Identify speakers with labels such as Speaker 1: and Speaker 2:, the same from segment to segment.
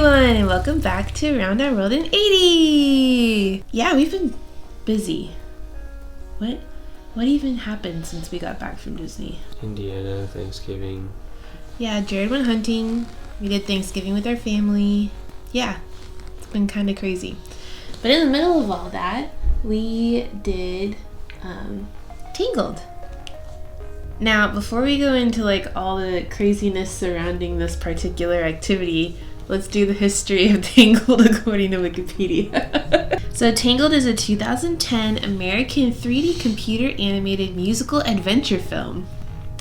Speaker 1: everyone, and welcome back to Around Our World in 80! Yeah, we've been busy. What even happened since we got back from Disney?
Speaker 2: Indiana, Thanksgiving.
Speaker 1: Yeah, Jared went hunting. We did Thanksgiving with our family. Yeah, it's been kind of crazy. But in the middle of all that, we did Tangled. Now, before we go into all the craziness surrounding this particular activity, let's do the history of Tangled according to Wikipedia. So Tangled is a 2010 American 3D computer animated musical adventure film.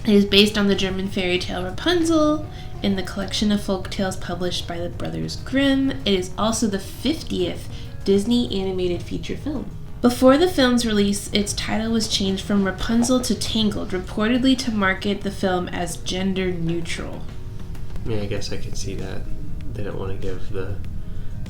Speaker 1: It is based on the German fairy tale Rapunzel in the collection of folk tales published by the Brothers Grimm. It is also the 50th Disney animated feature film. Before the film's release, its title was changed from Rapunzel to Tangled, reportedly to market the film as gender neutral.
Speaker 2: Yeah, I guess I can see that. They don't want to give the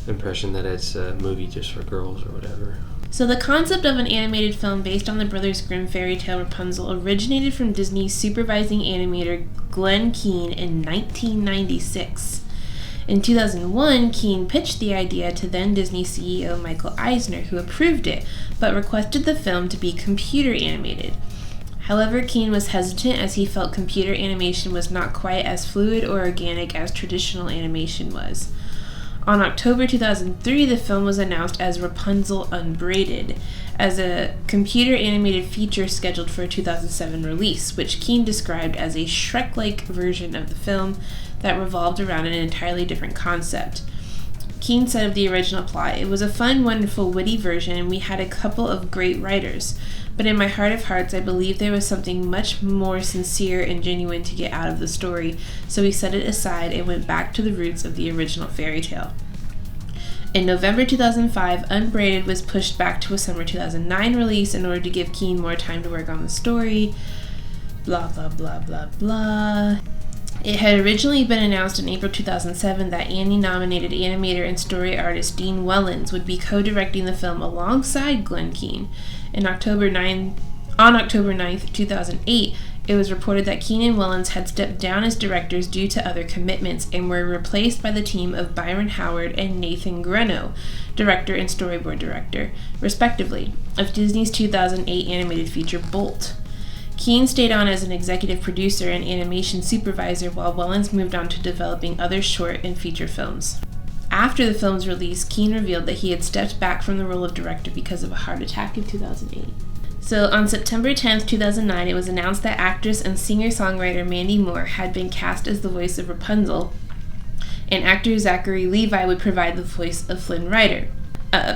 Speaker 2: impression that it's a movie just for girls or whatever.
Speaker 1: So the concept of an animated film based on the Brothers Grimm fairy tale Rapunzel originated from Disney's supervising animator Glenn Keane in 1996. In 2001, Keane pitched the idea to then Disney CEO Michael Eisner, who approved it, but requested the film to be computer animated. However, Keane was hesitant as he felt computer animation was not quite as fluid or organic as traditional animation was. On October 2003, the film was announced as Rapunzel Unbraided, as a computer animated feature scheduled for a 2007 release, which Keane described as a Shrek-like version of the film that revolved around an entirely different concept. Keane said of the original plot, "It was a fun, wonderful, witty version, and we had a couple of great writers. But in my heart of hearts, I believe there was something much more sincere and genuine to get out of the story, so we set it aside and went back to the roots of the original fairy tale." In November 2005, Unbraided was pushed back to a summer 2009 release in order to give Keane more time to work on the story. Blah, blah, blah, blah, blah. It had originally been announced in April 2007 that Annie-nominated animator and story artist Dean Wellens would be co-directing the film alongside Glenn Keane. On October 9th, 2008, it was reported that Keane and Wellens had stepped down as directors due to other commitments and were replaced by the team of Byron Howard and Nathan Greno, director and storyboard director, respectively, of Disney's 2008 animated feature Bolt. Keane stayed on as an executive producer and animation supervisor while Wellens moved on to developing other short and feature films. After the film's release, Keane revealed that he had stepped back from the role of director because of a heart attack in 2008. So on September 10th, 2009, it was announced that actress and singer-songwriter Mandy Moore had been cast as the voice of Rapunzel, and actor Zachary Levi would provide the voice of Flynn Rider.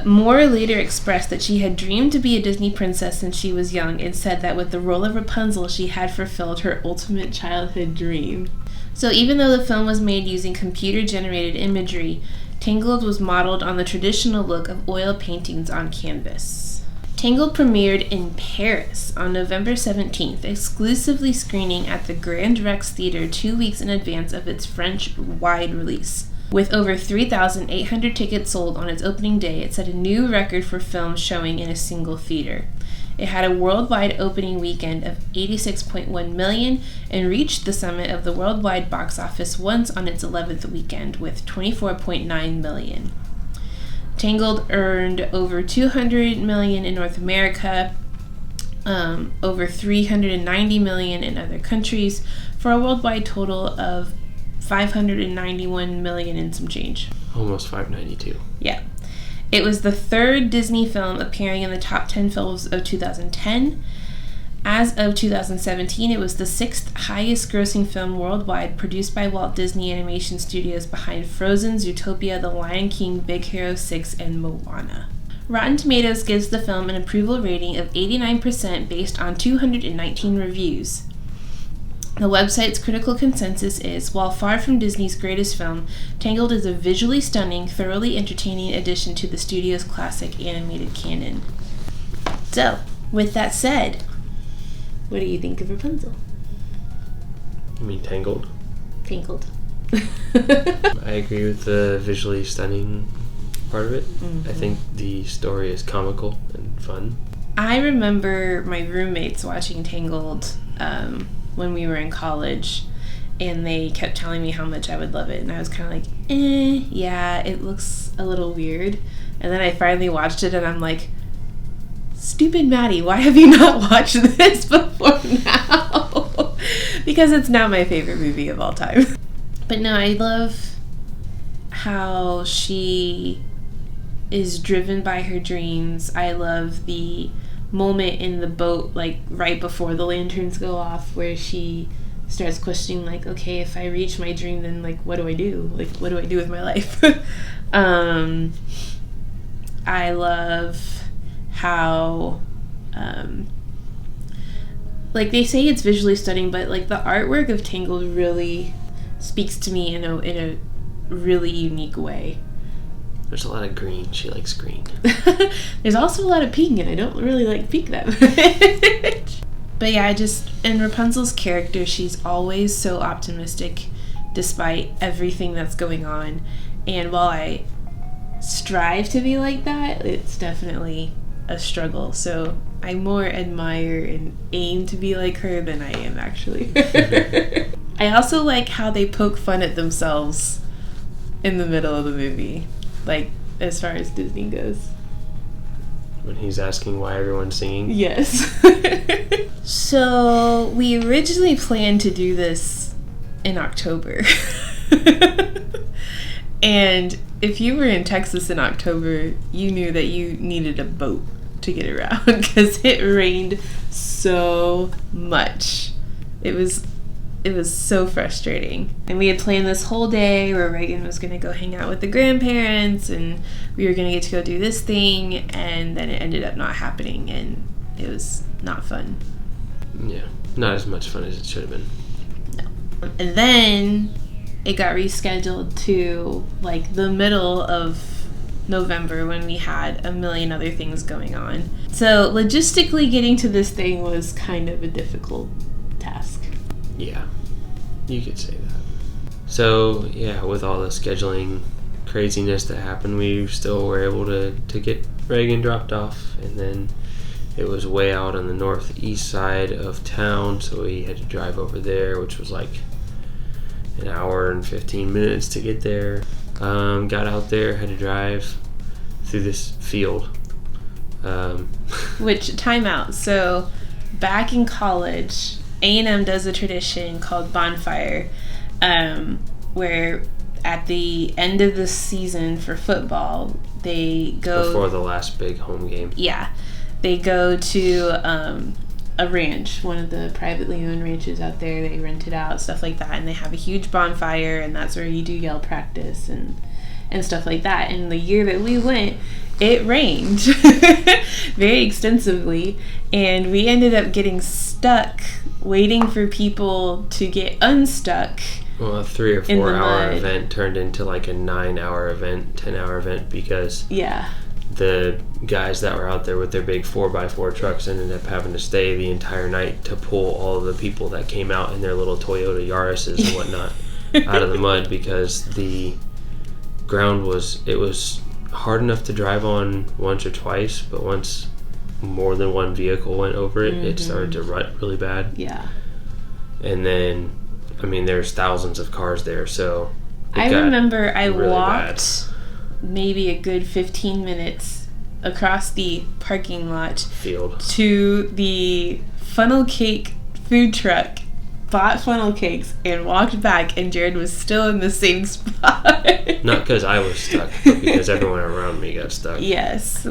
Speaker 1: Moore later expressed that she had dreamed to be a Disney princess since she was young and said that with the role of Rapunzel, she had fulfilled her ultimate childhood dream. So even though the film was made using computer-generated imagery, Tangled was modeled on the traditional look of oil paintings on canvas. Tangled premiered in Paris on November 17th, exclusively screening at the Grand Rex Theatre 2 weeks in advance of its French-wide release. With over 3,800 tickets sold on its opening day, it set a new record for films showing in a single theater. It had a worldwide opening weekend of $86.1 million and reached the summit of the worldwide box office once on its 11th weekend with $24.9 million. Tangled earned over $200 million in North America, over $390 million in other countries, for a worldwide total of $591 million and some change.
Speaker 2: Almost 592.
Speaker 1: Yeah. It was the third Disney film appearing in the top 10 films of 2010. As of 2017, it was the sixth highest grossing film worldwide produced by Walt Disney Animation Studios behind Frozen, Zootopia, The Lion King, Big Hero 6, and Moana. Rotten Tomatoes gives the film an approval rating of 89% based on 219 reviews. The website's critical consensus is, while far from Disney's greatest film, Tangled is a visually stunning, thoroughly entertaining addition to the studio's classic animated canon. So, with that said, what do you think of Rapunzel?
Speaker 2: You mean Tangled?
Speaker 1: Tangled.
Speaker 2: I agree with the visually stunning part of it.
Speaker 1: Mm-hmm.
Speaker 2: I think the story is comical and fun.
Speaker 1: I remember my roommates watching Tangled when we were in college, and they kept telling me how much I would love it, and I was kind of like, yeah, it looks a little weird. And then I finally watched it, and I'm like, stupid Maddie, why have you not watched this before now? Because it's now my favorite movie of all time. But no, I love how she is driven by her dreams. I love the moment in the boat, like right before the lanterns go off, where she starts questioning, like, okay, if I reach my dream, then like what do I do? Like, what do I do with my life? I love how like they say it's visually stunning, but like the artwork of Tangled really speaks to me in a really unique way.
Speaker 2: There's a lot of green. She likes green.
Speaker 1: There's also a lot of pink, and I don't really like pink that much. But yeah, in Rapunzel's character, she's always so optimistic despite everything that's going on. And while I strive to be like that, it's definitely a struggle. So I more admire and aim to be like her than I am actually. I also like how they poke fun at themselves in the middle of the movie, like as far as Disney goes.
Speaker 2: When he's asking why everyone's singing?
Speaker 1: Yes. So we originally planned to do this in October. And if you were in Texas in October, you knew that you needed a boat to get around because it rained so much. It was so frustrating. And we had planned this whole day where Reagan was going to go hang out with the grandparents, and we were going to get to go do this thing, and then it ended up not happening, and it was not fun.
Speaker 2: Yeah, not as much fun as it should have been.
Speaker 1: No. And then it got rescheduled to like the middle of November when we had a million other things going on. So logistically getting to this thing was kind of a difficult task.
Speaker 2: Yeah, you could say that. So yeah, with all the scheduling craziness that happened, we still were able to get Reagan dropped off, and then it was way out on the northeast side of town, so we had to drive over there, which was like an hour and 15 minutes to get there. Got out there, had to drive through this field.
Speaker 1: Which, timeout. So back in college, A&M does a tradition called Bonfire, where at the end of the season for football, they go...
Speaker 2: Before the last big home game.
Speaker 1: Yeah. They go to a ranch, one of the privately owned ranches out there. They rent it out, stuff like that. And they have a huge bonfire, and that's where you do yell practice and stuff like that. And the year that we went, it rained very extensively, and we ended up getting stuck waiting for people to get unstuck.
Speaker 2: Well, a 3 or 4 hour event turned into like a 9-hour event, 10-hour event, because the guys that were out there with their big 4x4 trucks ended up having to stay the entire night to pull all of the people that came out in their little Toyota Yaris's and whatnot out of the mud, because the ground was hard enough to drive on once or twice, but once more than one vehicle went over it, it started to rut really bad.
Speaker 1: Yeah.
Speaker 2: And then, I mean, there's thousands of cars there, so
Speaker 1: I remember I
Speaker 2: really
Speaker 1: walked maybe a good 15 minutes across the parking lot
Speaker 2: field
Speaker 1: to the funnel cake food truck, bought funnel cakes, and walked back, and Jared was still in the same spot.
Speaker 2: Not because I was stuck, but because everyone around me got stuck.
Speaker 1: Yes,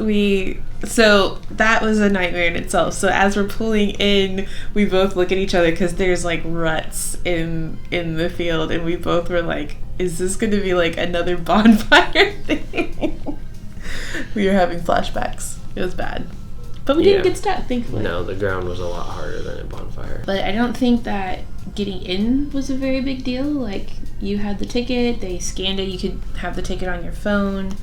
Speaker 1: so that was a nightmare in itself. So as we're pulling in, we both look at each other because there's like ruts in the field, and we both were like, is this going to be like another bonfire thing? We were having flashbacks. It was bad. But we didn't get stuck, thankfully.
Speaker 2: No, the ground was a lot harder than a bonfire.
Speaker 1: But I don't think that getting in was a very big deal. Like, you had the ticket, they scanned it, you could have the ticket on your phone.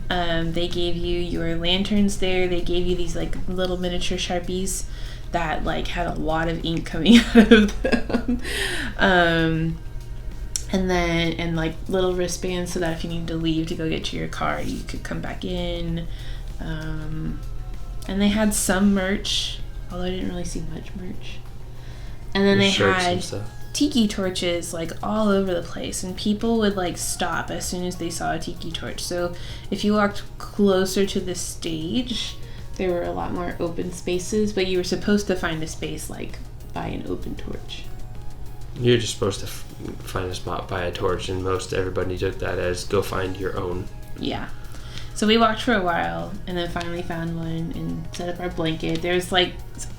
Speaker 1: They gave you your lanterns there. They gave you these, like, little miniature Sharpies that, like, had a lot of ink coming out of them. And like, little wristbands so that if you need to leave to go get to your car, you could come back in. And they had some merch, although I didn't really see much merch. And then they had tiki torches like all over the place, and people would like stop as soon as they saw a tiki torch. So if you walked closer to the stage, there were a lot more open spaces, but you were supposed to find a space like by an open torch.
Speaker 2: You're just supposed to find a spot by a torch, and most everybody took that as go find your own.
Speaker 1: Yeah. So we walked for a while and then finally found one and set up our blanket. There's like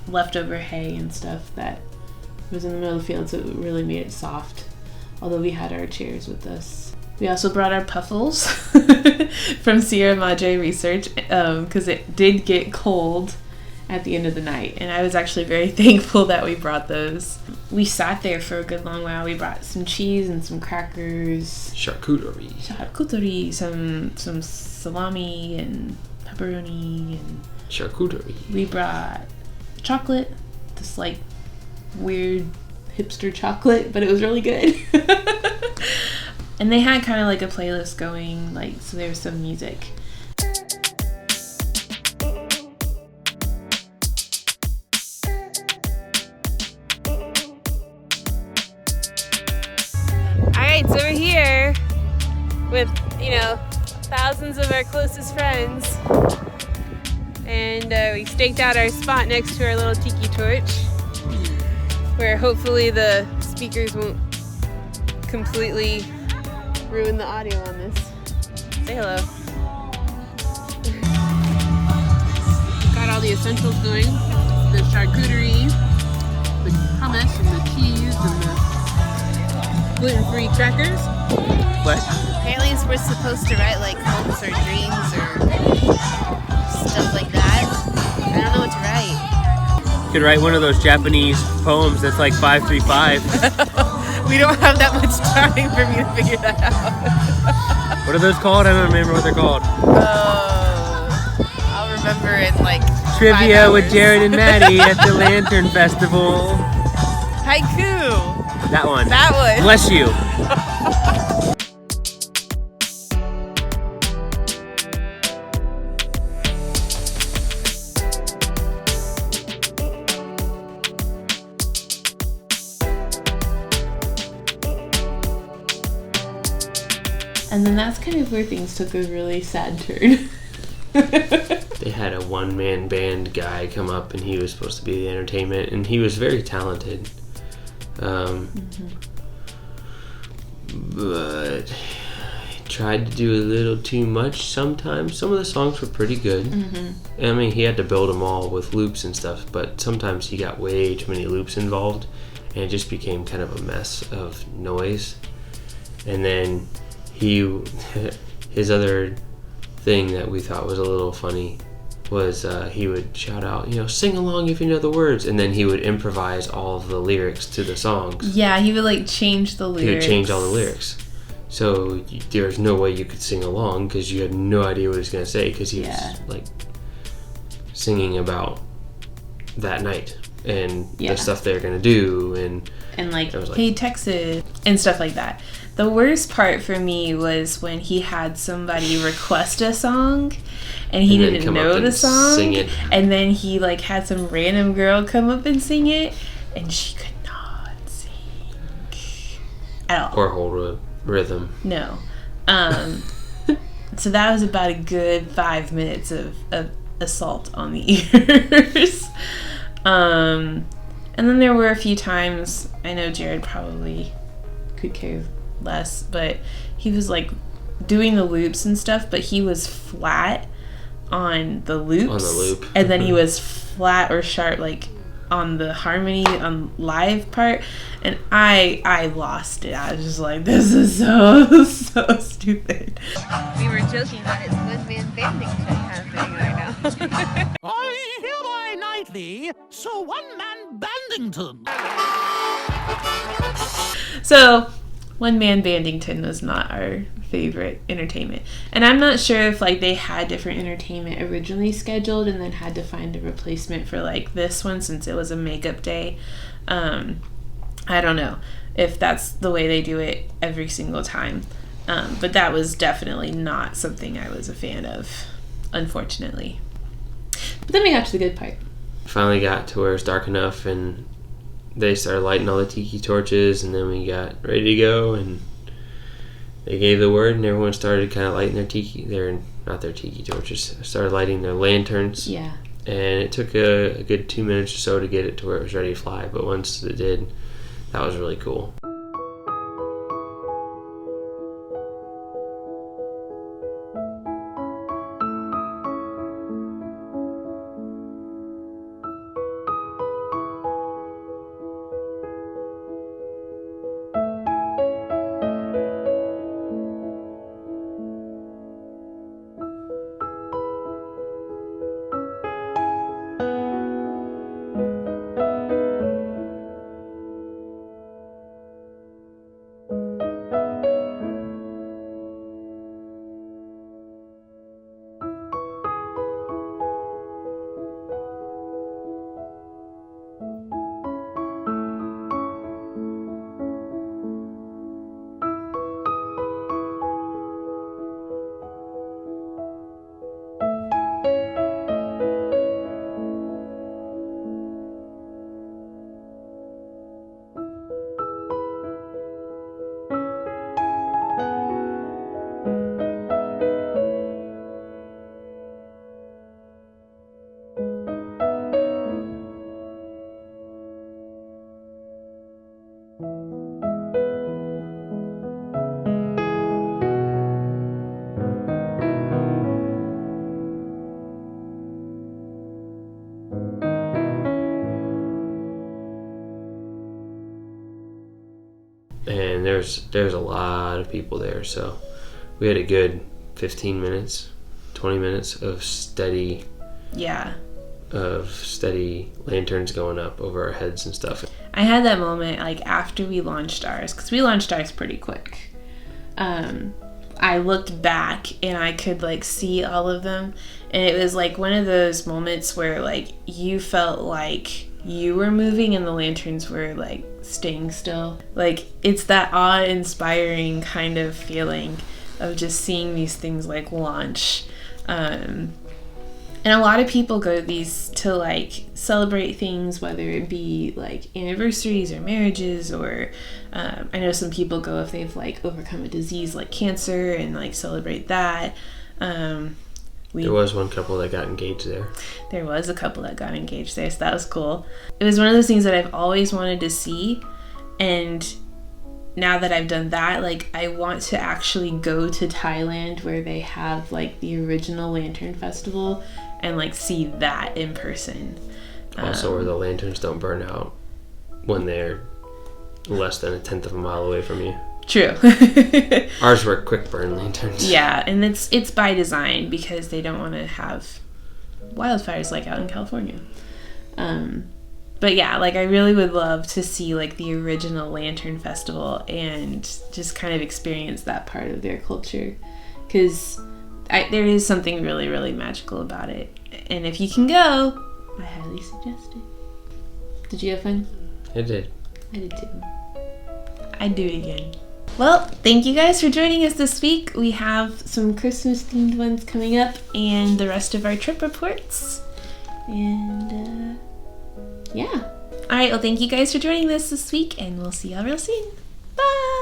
Speaker 1: leftover hay and stuff that was in the middle of the field, so it really made it soft, although we had our chairs with us. We also brought our puffles from Sierra Madre Research because it did get cold at the end of the night, and I was actually very thankful that we brought those. We sat there for a good long while. We brought some cheese and some crackers, charcuterie, some salami and pepperoni, and
Speaker 2: charcuterie.
Speaker 1: We brought chocolate, this like weird hipster chocolate, but it was really good. And they had kind of like a playlist going, like, so there was some music. Alright, so we're here with, thousands of our closest friends. And we staked out our spot next to our little tiki torch, where hopefully the speakers won't completely ruin the audio on this. Say hello. Got all the essentials going. The charcuterie, the hummus, and the cheese, and the gluten-free crackers.
Speaker 2: What?
Speaker 3: Apparently we're supposed to write like hopes or dreams or stuff like that. I don't know what to write.
Speaker 2: You could write one of those Japanese poems that's like 535.
Speaker 3: We don't have that much time for me to figure that out.
Speaker 2: What are those called? I don't remember what they're called.
Speaker 3: I'll remember in like
Speaker 2: Trivia with Jared and Maddie at the Lantern Festival.
Speaker 3: Haiku.
Speaker 2: That one.
Speaker 3: That one.
Speaker 2: Bless you.
Speaker 1: And then that's kind of where things took a really sad turn.
Speaker 2: They had a one-man band guy come up, and he was supposed to be the entertainment, and he was very talented. But he tried to do a little too much sometimes. Some of the songs were pretty good. Mm-hmm. I mean, he had to build them all with loops and stuff, but sometimes he got way too many loops involved, and it just became kind of a mess of noise. And then his other thing that we thought was a little funny was he would shout out, sing along if you know the words, and then he would improvise all of the lyrics to the songs.
Speaker 1: Yeah, he would like change the lyrics.
Speaker 2: He would change all the lyrics. So there's no way you could sing along because you had no idea what he was going to say, because he was like singing about that night and the stuff they're going to do, and
Speaker 1: like, hey Texas and stuff like that. The worst part for me was when he had somebody request a song and he didn't know the song,
Speaker 2: sing it.
Speaker 1: And then he like had some random girl come up and sing it, and she could not sing at all
Speaker 2: or hold a rhythm.
Speaker 1: No. So that was about a good 5 minutes of assault on the ears. And then there were a few times, I know Jared probably could care less, but he was like doing the loops and stuff, but he was flat on the loops, and then he was flat or sharp like on the harmony on live part, and I lost it. I was just like, this is so stupid.
Speaker 3: We were joking that it's one-man banding happening right now.
Speaker 4: I hereby knight thee, so one-man bandington.
Speaker 1: So one-man bandington was not our favorite entertainment, and I'm not sure if like they had different entertainment originally scheduled and then had to find a replacement for like this one since it was a makeup day. I don't know if that's the way they do it every single time, but that was definitely not something I was a fan of, unfortunately. But then we got to the good part.
Speaker 2: Finally got to where it's dark enough and they started lighting all the tiki torches, and then we got ready to go, and they gave the word, and everyone started kind of lighting not their tiki torches, started lighting their lanterns.
Speaker 1: Yeah.
Speaker 2: And it took a good 2 minutes or so to get it to where it was ready to fly, but once it did, that was really cool. And there's a lot of people there, so we had a good 15 minutes, 20 minutes of steady lanterns going up over our heads and stuff.
Speaker 1: I had that moment like after we launched ours, because we launched ours pretty quick. I looked back and I could like see all of them, and it was like one of those moments where like you felt like you were moving and the lanterns were like staying still. Like it's that awe-inspiring kind of feeling of just seeing these things like launch. And a lot of people go to these to like celebrate things, whether it be like anniversaries or marriages, or I know some people go if they've like overcome a disease like cancer and like celebrate that.
Speaker 2: There was one couple that got engaged there.
Speaker 1: There was a couple that got engaged there, so that was cool. It was one of those things that I've always wanted to see, and now that I've done that, like I want to actually go to Thailand where they have like the original Lantern Festival and like see that in person.
Speaker 2: Also where the lanterns don't burn out when they're less than 1/10 of a mile away from you.
Speaker 1: True.
Speaker 2: Ours were quick burn lanterns.
Speaker 1: Yeah, and it's by design because they don't want to have wildfires like out in California. But yeah, like I really would love to see like the original Lantern Festival and just kind of experience that part of their culture, because there is something really, really magical about it. And if you can go, I highly suggest it. Did you have fun?
Speaker 2: I did.
Speaker 1: I did too. I'd do it again. Well, thank you guys for joining us this week. We have some Christmas themed ones coming up and the rest of our trip reports. And yeah. All right, well, thank you guys for joining us this week, and we'll see y'all real soon. Bye!